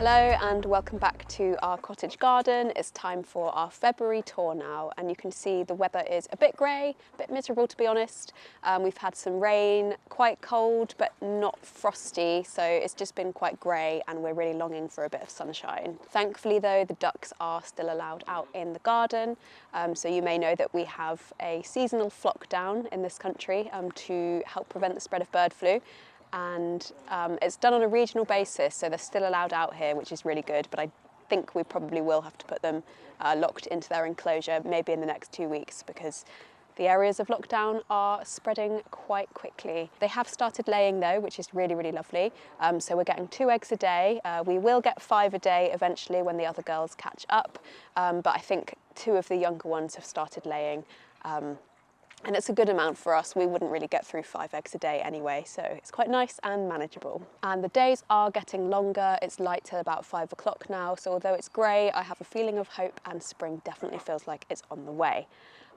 Hello and welcome back to our cottage garden. It's time for our February tour now, and you can see the weather is a bit grey, a bit miserable to be honest. We've had some rain, quite cold but not frosty, so it's just been quite grey and we're really longing for a bit of sunshine. Thankfully though, the ducks are still allowed out in the garden, so you may know that we have a seasonal flock down in this country to help prevent the spread of bird flu. And it's done on a regional basis, so they're still allowed out here, which is really good, but I think we probably will have to put them locked into their enclosure maybe in the next 2 weeks, because the areas of lockdown are spreading quite quickly. They have started laying though, which is really, really lovely. So we're getting 2 eggs a day. We will get 5 a day eventually when the other girls catch up, but I think 2 of the younger ones have started laying. And it's a good amount for us. We wouldn't really get through 5 eggs a day anyway, so it's quite nice and manageable. And the days are getting longer. It's light till about 5 o'clock now, so although it's grey, I have a feeling of hope and spring definitely feels like it's on the way.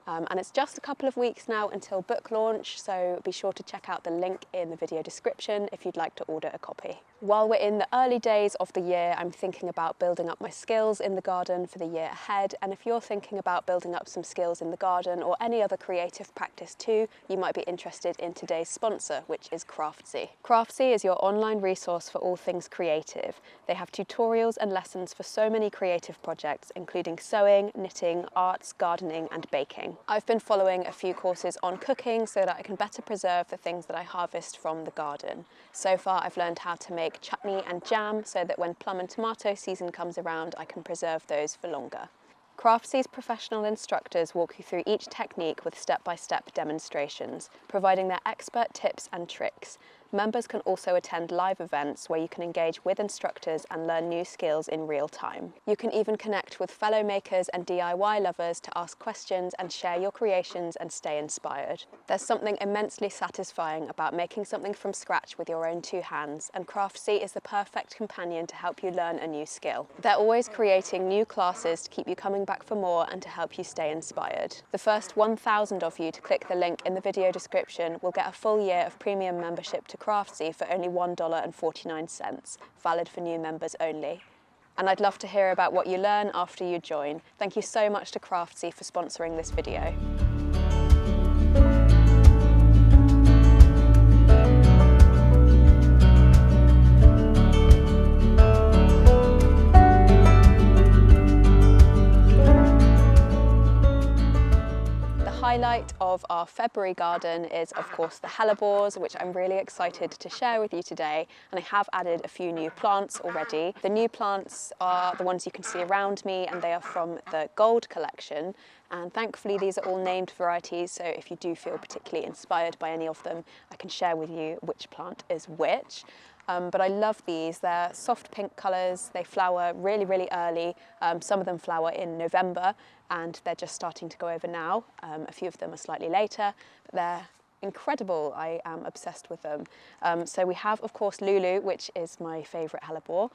And it's just a couple of weeks now until book launch, so be sure to check out the link in the video description if you'd like to order a copy. While we're in the early days of the year, I'm thinking about building up my skills in the garden for the year ahead, and if you're thinking about building up some skills in the garden or any other creative practice too, you might be interested in today's sponsor, which is Craftsy. Craftsy is your online resource for all things creative. They have tutorials and lessons for so many creative projects, including sewing, knitting, arts, gardening and baking. I've been following a few courses on cooking so that I can better preserve the things that I harvest from the garden. So far I've learned how to make chutney and jam so that when plum and tomato season comes around I can preserve those for longer. Craftsy's professional instructors walk you through each technique with step-by-step demonstrations, providing their expert tips and tricks. Members can also attend live events where you can engage with instructors and learn new skills in real time. You can even connect with fellow makers and DIY lovers to ask questions and share your creations and stay inspired. There's something immensely satisfying about making something from scratch with your own 2 hands, and Craftsy is the perfect companion to help you learn a new skill. They're always creating new classes to keep you coming back for more and to help you stay inspired. The first 1,000 of you to click the link in the video description will get a full year of premium membership to Craftsy for only $1.49, valid for new members only. And I'd love to hear about what you learn after you join. Thank you so much to Craftsy for sponsoring this video. The highlight of our February garden is of course the Hellebores, which I'm really excited to share with you today, and I have added a few new plants already. The new plants are the ones you can see around me, and they are from the Gold collection, and thankfully these are all named varieties, so if you do feel particularly inspired by any of them, I can share with you which plant is which. But I love these. They're soft pink colours, they flower really, really early. Some of them flower in November and they're just starting to go over now. A few of them are slightly later, but they're incredible. I am obsessed with them. So we have, of course, Lulu, which is my favourite hellebore.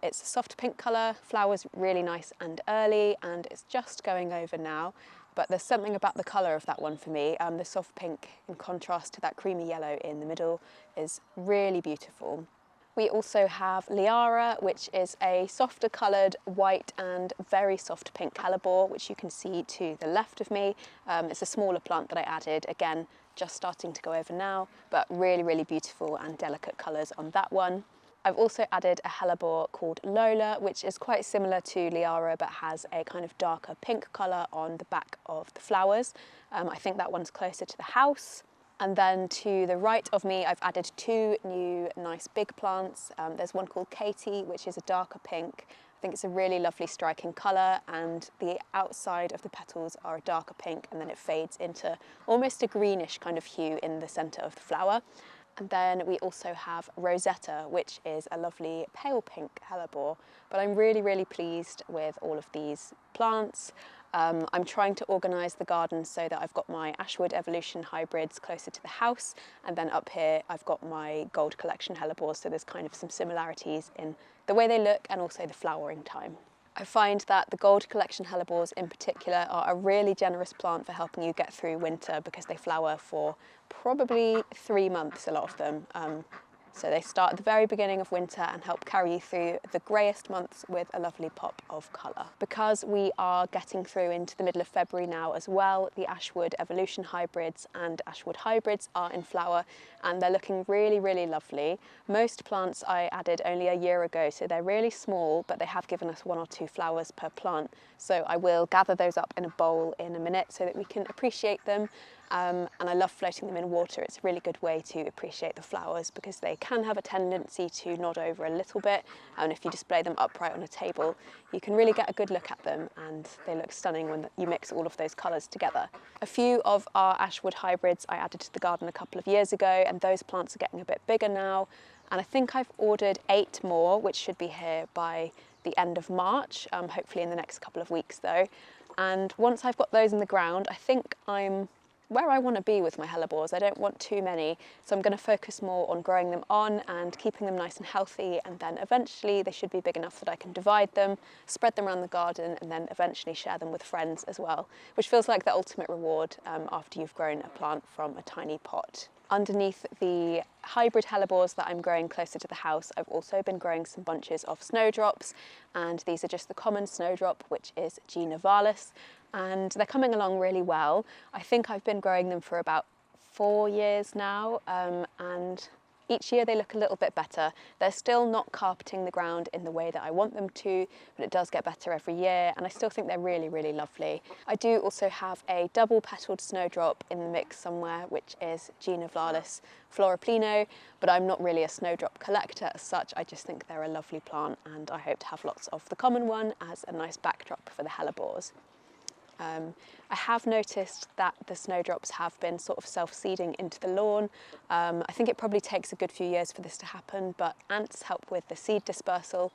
It's a soft pink colour, flowers really nice and early, and it's just going over now. But there's something about the colour of that one for me. The soft pink in contrast to that creamy yellow in the middle is really beautiful. We also have Liara, which is a softer coloured white and very soft pink hellebore, which you can see to the left of me. It's a smaller plant that I added, again, just starting to go over now, but really, really beautiful and delicate colours on that one. I've also added a hellebore called Lola, which is quite similar to Liara but has a kind of darker pink colour on the back of the flowers. I think that one's closer to the house. And then to the right of me, I've added 2 new nice big plants. There's one called Katie, which is a darker pink. I think it's a really lovely striking colour, and the outside of the petals are a darker pink, and then it fades into almost a greenish kind of hue in the centre of the flower. And then we also have Rosetta, which is a lovely pale pink hellebore. But I'm really, really pleased with all of these plants. I'm trying to organise the garden so that I've got my Ashwood Evolution hybrids closer to the house, and then up here I've got my Gold Collection hellebores, so there's kind of some similarities in the way they look and also the flowering time. I find that the Gold Collection hellebores in particular are a really generous plant for helping you get through winter because they flower for probably 3 months, a lot of them. So they start at the very beginning of winter and help carry you through the greyest months with a lovely pop of colour. Because we are getting through into the middle of February now as well, the Ashwood Evolution hybrids and Ashwood hybrids are in flower and they're looking really, really lovely. Most plants I added only a year ago, so they're really small, but they have given us 1 or 2 flowers per plant. So I will gather those up in a bowl in a minute so that we can appreciate them. And I love floating them in water. It's a really good way to appreciate the flowers because they can have a tendency to nod over a little bit, and if you display them upright on a table you can really get a good look at them and they look stunning when you mix all of those colours together. A few of our Ashwood hybrids I added to the garden a couple of years ago and those plants are getting a bit bigger now, and I think I've ordered 8 more which should be here by the end of March, hopefully in the next couple of weeks though. And once I've got those in the ground, I think I'm where I want to be with my hellebores. I don't want too many, so I'm going to focus more on growing them on and keeping them nice and healthy, and then eventually they should be big enough that I can divide them, spread them around the garden, and then eventually share them with friends as well, which feels like the ultimate reward after you've grown a plant from a tiny pot. Underneath the hybrid hellebores that I'm growing closer to the house, I've also been growing some bunches of snowdrops, and these are just the common snowdrop, which is G. nivalis, and they're coming along really well. I think I've been growing them for about 4 years now, and each year they look a little bit better. They're still not carpeting the ground in the way that I want them to, but it does get better every year, and I still think they're really, really lovely. I do also have a double petaled snowdrop in the mix somewhere, which is G. nivalis floripleno, but I'm not really a snowdrop collector as such. I just think they're a lovely plant, and I hope to have lots of the common one as a nice backdrop for the hellebores. I have noticed that the snowdrops have been sort of self-seeding into the lawn. I think it probably takes a good few years for this to happen, but ants help with the seed dispersal,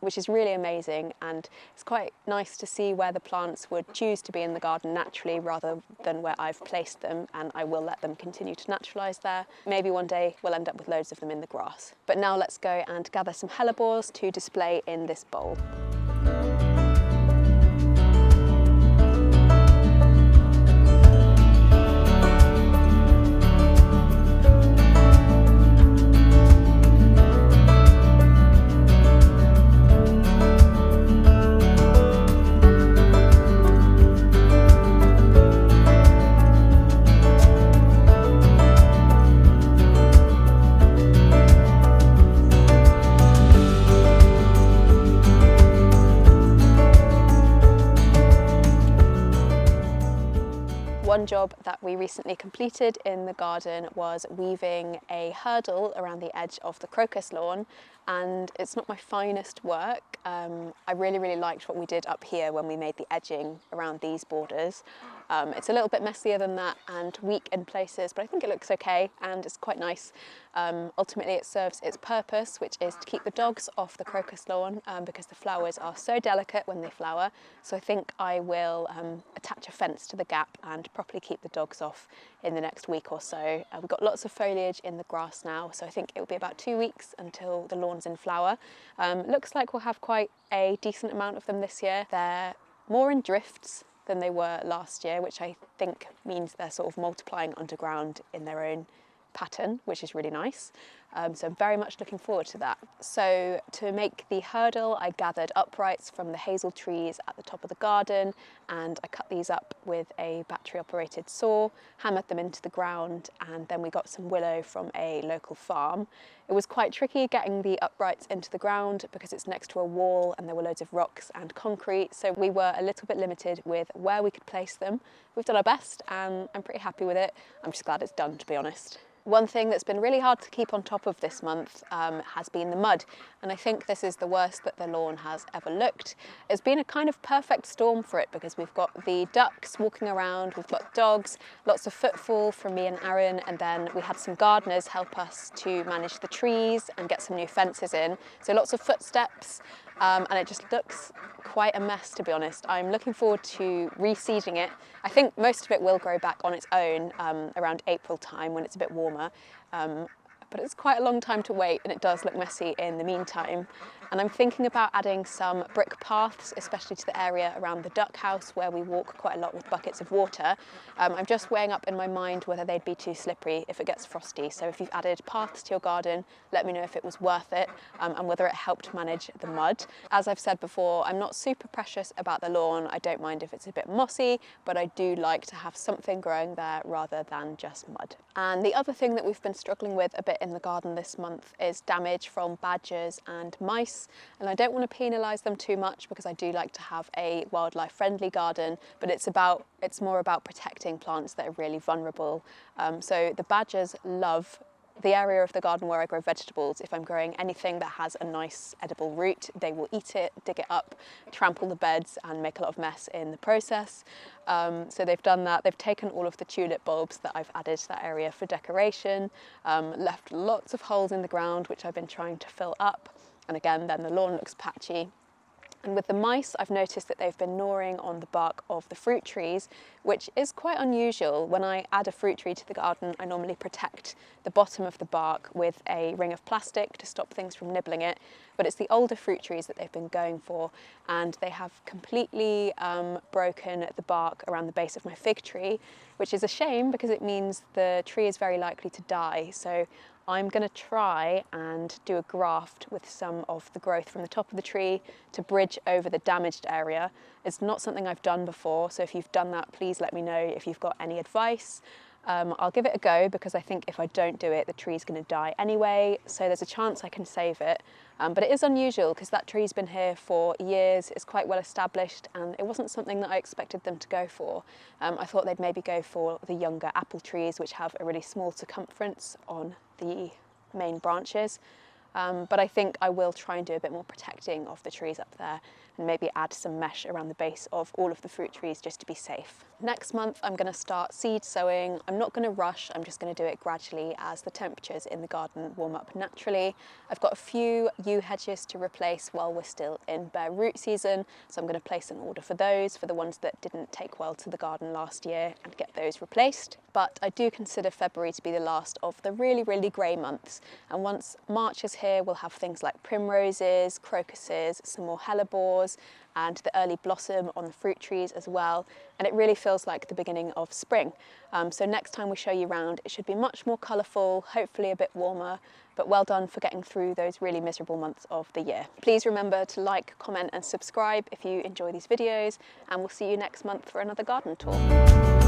which is really amazing, and it's quite nice to see where the plants would choose to be in the garden naturally rather than where I've placed them, and I will let them continue to naturalise there. Maybe one day we'll end up with loads of them in the grass. But now let's go and gather some hellebores to display in this bowl. One job that we recently completed in the garden was weaving a hurdle around the edge of the crocus lawn, and it's not my finest work. I really liked what we did up here when we made the edging around these borders. It's a little bit messier than that and weak in places, but I think it looks okay and it's quite nice. Ultimately it serves its purpose, which is to keep the dogs off the crocus lawn because the flowers are so delicate when they flower. So I think I will attach a fence to the gap and properly keep the dogs off in the next week or so. We've got lots of foliage in the grass now, so I think it will be about 2 weeks until the lawn's in flower. Looks like we'll have quite a decent amount of them this year. They're more in drifts than they were last year, which I think means they're sort of multiplying underground in their own pattern, which is really nice. So I'm very much looking forward to that. So to make the hurdle, I gathered uprights from the hazel trees at the top of the garden, and I cut these up with a battery operated saw, hammered them into the ground, and then we got some willow from a local farm. It was quite tricky getting the uprights into the ground because it's next to a wall and there were loads of rocks and concrete, so we were a little bit limited with where we could place them. We've done our best and I'm pretty happy with it. I'm just glad it's done, to be honest. One thing that's been really hard to keep on top of this month has been the mud, and I think this is the worst that the lawn has ever looked. It's been a kind of perfect storm for it because we've got the ducks walking around, we've got dogs, lots of footfall from me and Aaron, and then we had some gardeners help us to manage the trees and get some new fences in, so lots of footsteps. And it just looks quite a mess, to be honest. I'm looking forward to reseeding it. I think most of it will grow back on its own around April time when it's a bit warmer. but it's quite a long time to wait and it does look messy in the meantime. And I'm thinking about adding some brick paths, especially to the area around the duck house where we walk quite a lot with buckets of water. I'm just weighing up in my mind whether they'd be too slippery if it gets frosty. So if you've added paths to your garden, let me know if it was worth it and whether it helped manage the mud. As I've said before, I'm not super precious about the lawn. I don't mind if it's a bit mossy, but I do like to have something growing there rather than just mud. And the other thing that we've been struggling with a bit in the garden this month is damage from badgers and mice. And I don't want to penalise them too much because I do like to have a wildlife friendly garden, but it's more about protecting plants that are really vulnerable. So the badgers love the area of the garden where I grow vegetables. If I'm growing anything that has a nice edible root, they will eat it, dig it up, trample the beds and make a lot of mess in the process. So they've done that. They've taken all of the tulip bulbs that I've added to that area for decoration, left lots of holes in the ground which I've been trying to fill up. And again, then the lawn looks patchy. And with the mice, I've noticed that they've been gnawing on the bark of the fruit trees, which is quite unusual. When I add a fruit tree to the garden, I normally protect the bottom of the bark with a ring of plastic to stop things from nibbling it. But it's the older fruit trees that they've been going for, and they have completely broken the bark around the base of my fig tree, which is a shame because it means the tree is very likely to die. So I'm going to try and do a graft with some of the growth from the top of the tree to bridge over the damaged area. It's not something I've done before, so if you've done that, please let me know if you've got any advice. I'll give it a go because I think if I don't do it, the tree's going to die anyway, so there's a chance I can save it. But it is unusual because that tree's been here for years, it's quite well established, and it wasn't something that I expected them to go for. I thought they'd maybe go for the younger apple trees, which have a really small circumference on the main branches. But I think I will try and do a bit more protecting of the trees up there and maybe add some mesh around the base of all of the fruit trees just to be safe. Next month I'm going to start seed sowing. I'm not going to rush, I'm just going to do it gradually as the temperatures in the garden warm up naturally. I've got a few yew hedges to replace while we're still in bare root season, so I'm going to place an order for those, for the ones that didn't take well to the garden last year, and get those replaced. But I do consider February to be the last of the really, really grey months, and once March is here we'll have things like primroses, crocuses, some more hellebores, and the early blossom on the fruit trees as well, and it really feels like the beginning of spring. So next time we show you around, it should be much more colourful, hopefully a bit warmer, but well done for getting through those really miserable months of the year. Please remember to like, comment and subscribe if you enjoy these videos, and we'll see you next month for another garden tour.